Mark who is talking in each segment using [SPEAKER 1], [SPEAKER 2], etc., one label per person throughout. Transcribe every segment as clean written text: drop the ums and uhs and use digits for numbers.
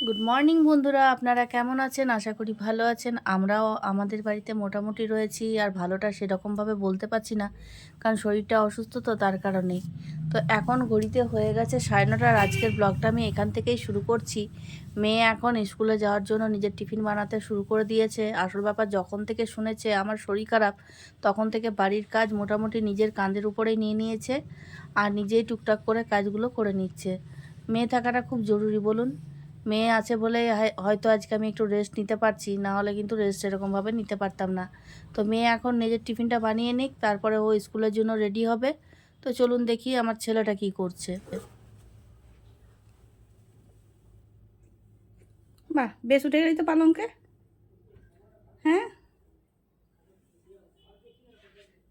[SPEAKER 1] Good morning বন্ধুরা, আপনারা কেমন আছেন? আশা করি ভালো আছেন। আমরাও আমাদের বাড়িতে মোটামুটি রয়েছি, আর ভালোটা সেরকমভাবে বলতে পারছি না, কারণ শরীরটা অসুস্থ, তো তার কারণেই। তো এখন ঘড়িতে হয়ে গেছে 9:30। আর আজকের ব্লগটা আমি এখান থেকেই শুরু করছি। মেয়ে এখন স্কুলে যাওয়ার জন্য নিজের টিফিন বানাতে শুরু করে দিয়েছে। আসল ব্যাপার, যখন থেকে শুনেছে আমার শরীর খারাপ, তখন থেকে বাড়ির কাজ মোটামুটি নিজের কাঁধের উপরেই নিয়ে নিয়েছে, আর নিজেই টুকটাক করে কাজগুলো করে নিচ্ছে। মেয়ে থাকাটা খুব জরুরি, বলুন। মেয়ে আছে বলে হয়তো আজকে আমি একটু রেস্ট নিতে পারছি, না হলে কিন্তু রেস্ট এরকমভাবে নিতে পারতাম না। তো মেয়ে এখন নিজের টিফিনটা বানিয়ে নিক, তারপরে ও স্কুলের জন্য রেডি হবে। তো চলুন দেখি আমার ছেলেটা কি করছে। বাহ, বেশ উঠে গেলি তো পালঙ্কে। হ্যাঁ,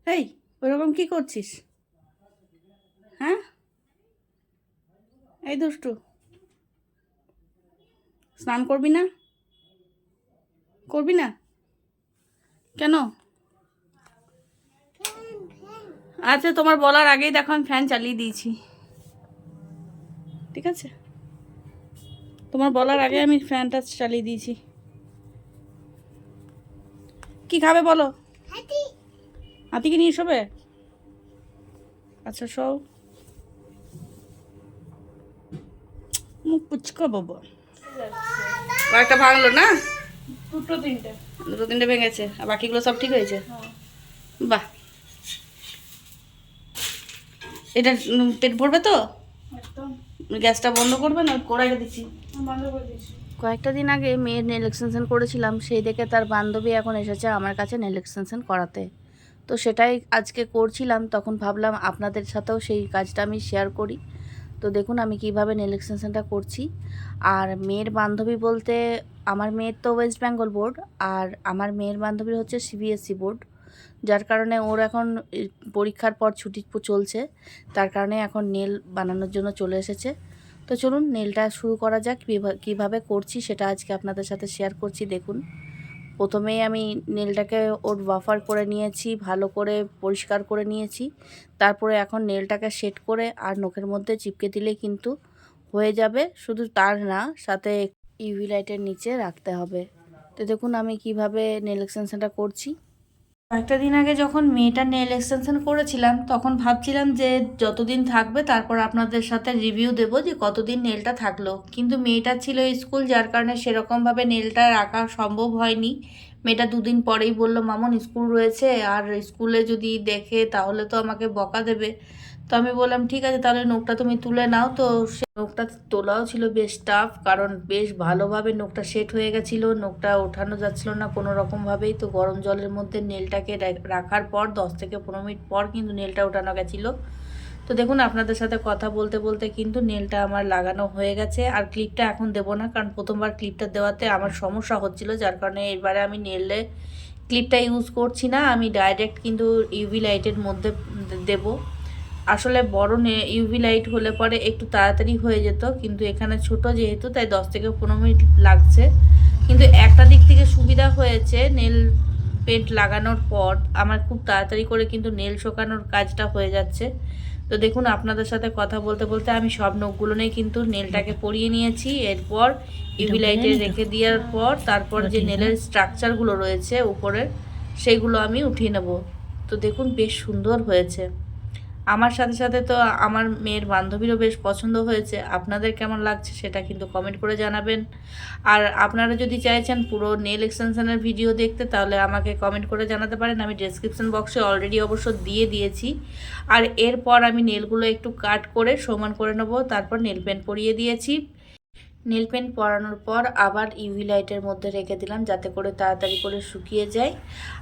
[SPEAKER 1] এই ওরকম কি করছিস? হ্যাঁ, এই দুষ্টু, স্নান করবি না? করবি না কেন? আচ্ছা, তোমার বলার আগেই দেখো আমি ফ্যান চালিয়ে দিয়েছি। ঠিক আছে, তোমার বলার আগে আমি ফ্যানটা চালিয়ে দিয়েছি। কি খাবে বলো? হাতিকে নিয়ে শোবে? আচ্ছা, সব মুখ পুচকা বাবা। কয়েকটা ভাঙলো না? দুটো তিনটে ভেঙেছে, আর বাকিগুলো সব ঠিক হয়েছে। বাহ, এটা পেট ভরবে তো? গ্যাসটা বন্ধ করবে না? কড়াই দিচ্ছি। কয়েকটা দিন আগে মেয়ের নেল এক্সটেনশন করেছিলাম, সেই দেখে তার বান্ধবী এখন এসেছে আমার কাছে নেল এক্সটেনশন করাতে। তো সেটাই আজকে করছিলাম, তখন ভাবলাম আপনাদের সাথেও সেই কাজটা আমি শেয়ার করি। তো দেখুন আমি কিভাবে নেল এক্সটেনশনটা করছি। আর মেয়ের বান্ধবী বলতে, আমার মেয়ের তো ওয়েস্ট বেঙ্গল বোর্ড, আর আমার মেয়ের বান্ধবীর হচ্ছে সিবিএসসি বোর্ড। যার কারণে ওর এখন পরীক্ষার পর ছুটি চলছে, তার কারণে এখন নেল বানানোর জন্য চলে এসেছে। তো চলুন নেলটা শুরু করা যাক। কীভাবে করছি সেটা আজকে আপনাদের সাথে শেয়ার করছি। দেখুন, প্রথমেই আমি নেলটাকে ওর ওয়াফার করে নিয়েছি, ভালো করে পরিষ্কার করে নিয়েছি। তারপরে এখন নেলটাকে সেট করে আর নখের মধ্যে চিপকে দিলেই কিন্তু হয়ে যাবে। শুধু তার না, সাথে ইউভি লাইটের নিচে রাখতে হবে। তো দেখুন আমি কিভাবে নেল এক্সটেনশনটা করছি। কয়েকটা দিন আগে যখন মেয়েটার নেল এক্সটেনশন করেছিলাম, তখন ভাবছিলাম যে যতদিন থাকবে তারপর আপনাদের সাথে রিভিউ দেবো যে কতদিন নেলটা থাকলো। কিন্তু মেয়েটা ছিল স্কুল, যার কারণে সেরকমভাবে নেলটা রাখা সম্ভব হয়নি। মেয়েটা দুদিন পরেই বলল, মামন স্কুল রয়েছে, আর স্কুলে যদি দেখে তাহলে তো আমাকে বকা দেবে। তো আমি বললাম ঠিক আছে, তাহলে নখটা তুমি তুলে নাও। তো সে নখটা তোলাও ছিল বেশ টাফ, কারণ বেশ ভালোভাবে নখটা সেট হয়ে গেছিলো, নখটা ওঠানো যাচ্ছিল না কোনো রকমভাবেই। তো গরম জলের মধ্যে নেলটাকে রাখার পর 10 থেকে 15 মিনিট পর কিন্তু নেলটা ওঠানো গেছিলো। তো দেখুন আপনাদের সাথে কথা বলতে বলতে কিন্তু নেলটা আমার লাগানো হয়ে গেছে। আর ক্লিপটা এখন দেবো না, কারণ প্রথমবার ক্লিপটা দেওয়াতে আমার সমস্যা হচ্ছিলো, যার কারণে এবারে আমি নেলে ক্লিপটা ইউজ করছি না। আমি ডাইরেক্ট কিন্তু ইউভি লাইটের মধ্যে দেবো। আসলে বড় ইউভি লাইট হলে পরে একটু তাড়াতাড়ি হয়ে যেত, কিন্তু এখানে ছোট যেহেতু, তাই 10 থেকে 15 মিনিট লাগছে। কিন্তু একটা দিক থেকে সুবিধা হয়েছে, নেল পেন্ট লাগানোর পর আমার খুব তাড়াতাড়ি করে কিন্তু নেল শোকানোর কাজটা হয়ে যাচ্ছে। তো দেখুন আপনাদের সাথে কথা বলতে বলতে আমি সব নখগুলো নিয়ে কিন্তু নেলটাকে পরিয়ে নিয়েছি। এরপর ইউভি লাইটে রেখে দেওয়ার পর তারপর যে নেলের স্ট্রাকচারগুলো রয়েছে উপরের, সেইগুলো আমি উঠিয়ে নেব। তো দেখুন বেশ সুন্দর হয়েছে। আমার সাথে সাথে তো আমার মেয়ের বান্ধবীরও বেশ পছন্দ হয়েছে। আপনাদের কেমন লাগছে সেটা কিন্তু কমেন্ট করে জানাবেন। আর আপনারা যদি চাইছেন পুরো নেল এক্সটেনশনের ভিডিও দেখতে, তাহলে আমাকে কমেন্ট করে জানাতে পারেন। আমি ডেসক্রিপশন বক্সে অলরেডি অবশ্য দিয়ে দিয়েছি। আর এরপর আমি নেলগুলো একটু কাট করে সমান করে নেব, তারপর নেল পেন্ট পরিয়ে দিয়েছি। নেল পেন্ট পরানোর পর আবার ইউভি লাইটের মধ্যে রেখে দিলাম, যাতে করে তাড়াতাড়ি করে শুকিয়ে যায়।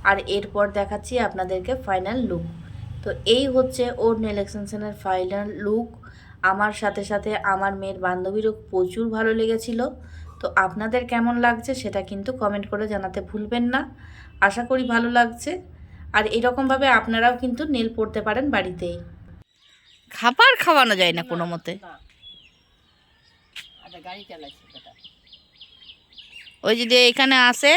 [SPEAKER 1] আর এরপর দেখাচ্ছি আপনাদেরকে ফাইনাল লুক। তো এই হচ্ছে ওর নেল এক্সটেনশনের ফাইনাল লুক। আমার সাথে সাথে আমার মেয়ের বান্ধবীরও প্রচুর ভালো লেগেছিল। তো আপনাদের কেমন লাগছে সেটা কিন্তু কমেন্ট করে জানাতে ভুলবেন না। আশা করি ভালো লাগছে। আর এরকমভাবে আপনারাও কিন্তু নেল পরতে পারেন বাড়িতেই। খাবার খাওয়ানো যায় না কোনো মতে। ওই যদি এখানে আসে,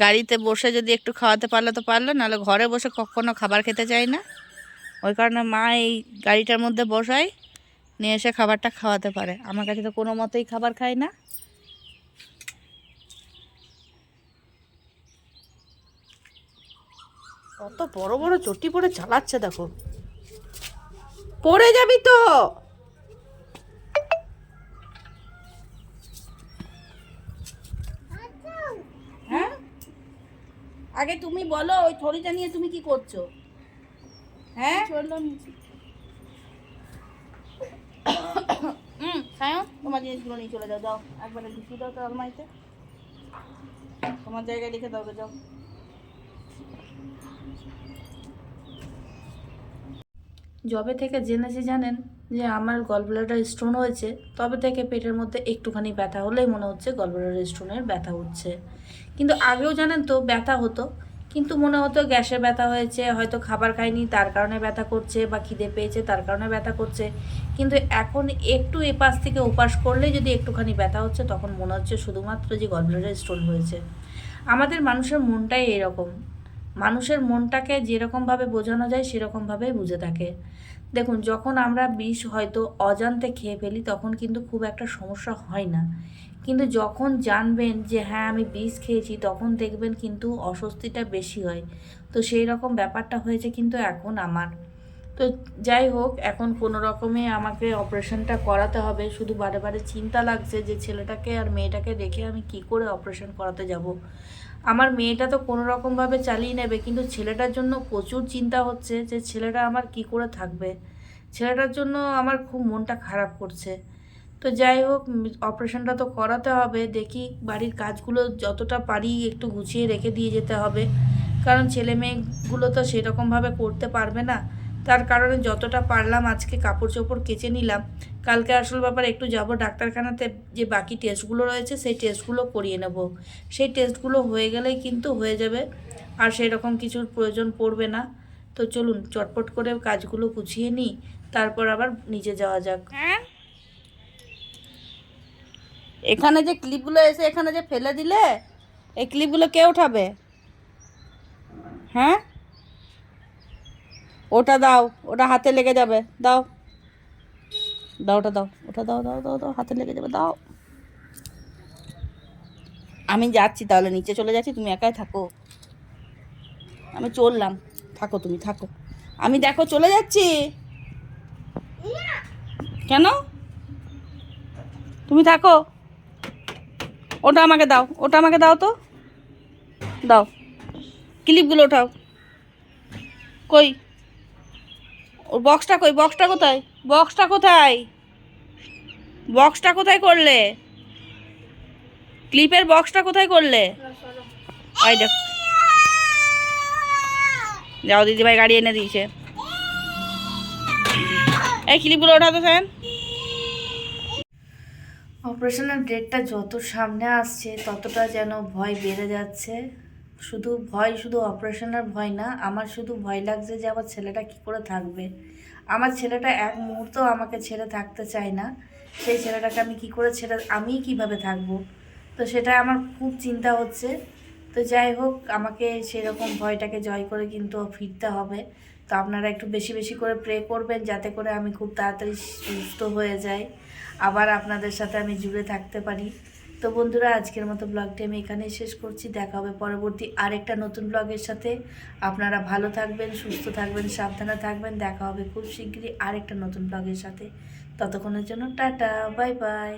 [SPEAKER 1] গাড়িতে বসে যদি একটু খাওয়াতে পারলে তো পারলো, নাহলে ঘরে বসে কখনো খাবার খেতে চায় না। ওই কারণে মা এই গাড়িটার মধ্যে বসায়, নিয়ে এসে খাবারটা খাওয়াতে পারে। আমার কাছে তো কোনো মতেই খাবার খায় না। কত বড় বড় চটি পরে চালাচ্ছে দেখো, পড়ে যাবি তো। হ্যাঁ, আগে তুমি বলো ওই থলিটা নিয়ে তুমি কি করছো? হ্যাঁ সায়ন, তোমার জিনিসগুলো নিয়ে চলে যাও, যাও একবারে ঢুকিয়ে দাও তো আলমারিতে, তোমার জায়গায় রেখে দাও, যাও। যবে থেকে জেনেছি জানেন যে আমার গলব্লাডার স্টোন হয়েছে, তবে থেকে পেটের মধ্যে একটুখানি ব্যথা হলেই মনে হচ্ছে গলব্লাডার স্টোনের ব্যথা হচ্ছে। কিন্তু আগেও জানেন তো ব্যথা হতো, কিন্তু মনে হতো গ্যাসের ব্যথা হয়েছে, হয়তো খাবার খাইনি তার কারণে ব্যথা করছে, বা খিদে পেয়েছে তার কারণে ব্যথা করছে। কিন্তু এখন একটু এপাশ থেকে ওপাশ করলেই যদি একটুখানি ব্যথা হচ্ছে, তখন মনে হচ্ছে শুধুমাত্র যে গলব্লাডার স্টোন হয়েছে। আমাদের মানুষের মনটাই এরকম, মানুষের মনটাকে যেরকমভাবে বোঝানো যায় সেরকমভাবেই বুঝে থাকে। দেখুন, যখন আমরা বিষ হয়তো অজান্তে খেয়ে ফেলি তখন কিন্তু খুব একটা সমস্যা হয় না, কিন্তু যখন জানবেন যে হ্যাঁ আমি বিষ খেয়েছি, তখন দেখবেন কিন্তু অস্বস্তিটা বেশি হয়। তো সেই রকম ব্যাপারটা হয়েছে কিন্তু এখন আমার। তো যাই হোক, এখন কোনো রকমে আমাকে অপারেশনটা করাতে হবে। শুধু বারে বারে চিন্তা লাগছে যে ছেলেটাকে আর মেয়েটাকে রেখে আমি কি করে অপারেশন করাতে যাব। আমার মেয়েটা তো কোনো রকমভাবে চালিয়ে নেবে, কিন্তু ছেলেটার জন্য প্রচুর চিন্তা হচ্ছে যে ছেলেটা আমার কি করে থাকবে। ছেলেটার জন্য আমার খুব মনটা খারাপ করছে। তো যাই হোক, অপারেশনটা তো করাতে হবে। দেখি বাড়ির কাজগুলো যতটা পারি একটু গুছিয়ে রেখে দিয়ে যেতে হবে, কারণ ছেলে মেয়েগুলো তো সেরকমভাবে করতে পারবে না। তার কারণে যতটা পারলাম আজকে কাপড় চোপড় কেচে নিলাম। কালকে আসল ব্যাপার একটু যাব ডাক্তারখানাতে, যে বাকি টেস্টগুলো রয়েছে সেই টেস্টগুলো করিয়ে নেব। সেই টেস্টগুলো হয়ে গেলেই কিন্তু হয়ে যাবে, আর সেই রকম কিছুর প্রয়োজন পড়বে না। তো চলুন চটপট করে কাজগুলো গুছিয়ে নিই, তারপর আবার নিচে যাওয়া যাক। হ্যাঁ, এখানে যে ক্লিপগুলো এসে এখানে যে ফেলে দিলে, এই ক্লিপগুলো কে ওঠাবে? হ্যাঁ, ওটা দাও, ওটা হাতে লেগে যাবে, দাও দাও, ওটা দাও, ওটা দাও দাও দাও দাও, হাতে লেগে যাবে, দাও। আমি যাচ্ছি তাহলে, নিচে চলে যাচ্ছি, তুমি একাই থাকো। আমি চললাম, থাকো তুমি থাকো, আমি দেখো চলে যাচ্ছি। কেন? তুমি থাকো, ওটা আমাকে দাও, ওটা আমাকে দাও তো, দাও। ক্লিপগুলো ওঠাও। কই ওর বক্সটা, কই বক্সটা কোথায়? বক্সটা কোথায়? বক্সটা কোথায় করলে? ক্লিপের বক্সটা কোথায় করলে? ওই দেখ, যাও, দিদিভাই গাড়ি এনে দিয়েছে। এই ক্লিপগুলো ওঠা তো ফ্যান। অপারেশনের ডেটটা যত সামনে আসছে ততটা যেন ভয় বেড়ে যাচ্ছে। শুধু ভয়, শুধু অপারেশনের ভয় না, আমার শুধু ভয় লাগছে যে আমার ছেলেটা কী করে থাকবে। আমার ছেলেটা এক মুহূর্ত আমাকে ছেড়ে থাকতে চায় না। সেই ছেলেটাকে আমি কী করে ছেড়ে, আমি কিভাবে থাকবো? তো সেটা আমার খুব চিন্তা হচ্ছে। তো যাই হোক, আমাকে সেরকম ভয়টাকে জয় করে কিন্তু ফিরতে হবে। তো আপনারা একটু বেশি বেশি করে প্রে করবেন যাতে করে আমি খুব তাড়াতাড়ি সুস্থ হয়ে যাই, আবার আপনাদের সাথে আমি জুড়ে থাকতে পারি। তো বন্ধুরা, আজকের মতো ব্লগটি আমি এখানেই শেষ করছি। দেখা হবে পরবর্তী আরেকটা নতুন ব্লগের সাথে। আপনারা ভালো থাকবেন, সুস্থ থাকবেন, সাবধানে থাকবেন। দেখা হবে খুব শীঘ্রই আরেকটা নতুন ব্লগের সাথে। ততক্ষণের জন্য টাটা, বাই বাই।